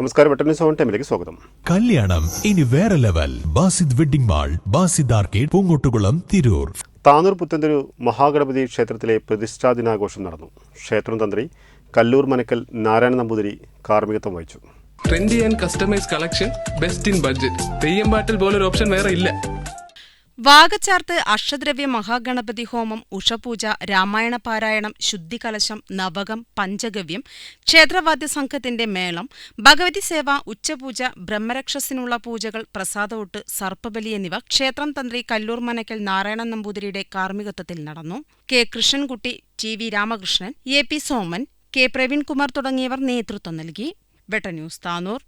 നമസ്കാരം, വെട്ടന്യൂസ് ഓൺ ടൈമിലേക്ക് സ്വാഗതം. കല്യാണം ഇനി വേറെ level. Basid wedding mall, Basid arcade, Poongottukulam, Tirur. Tanur Puthentheru Mahaganapathi ക്ഷേത്രത്തിലെ പ്രതിഷ്ഠാ ദിനാഘോഷം നടന്നു. ക്ഷേത്രം തന്ത്രി കല്ലൂർ മനക്കൽ നാരായണ നമ്പൂതിരി കാർമ്മികത്വം വഹിച്ചു. Trendy and customise collection, best in budget. Theyyam പാട്ടിൽ പോലൊരു ഓപ്ഷൻ വേറെ ഇല്ല. വാകച്ചാർത്ത്, അഷ്ടദ്രവ്യ മഹാഗണപതി ഹോമം, ഉഷപൂജ, രാമായണ പാരായണം, ശുദ്ധികലശം, നവകം, പഞ്ചഗവ്യം, ക്ഷേത്രവാദ്യ സംഘത്തിന്റെ മേളം, ഭഗവതി സേവ, ഉച്ചപൂജ, ബ്രഹ്മരക്ഷസിനുള്ള പൂജകൾ, പ്രസാദവൂട്ട്, സർപ്പബലി എന്നിവ ക്ഷേത്രം തന്ത്രി കല്ലൂർ മനക്കൽ നാരായണൻ നമ്പൂതിരിയുടെ കാർമ്മികത്വത്തിൽ നടന്നു. K Krishnankutty, T V Ramakrishnan, A P Soman, K Praveenkumar തുടങ്ങിയവർ നേതൃത്വം നൽകി. വെട്ടന്യൂസ് താനൂർ.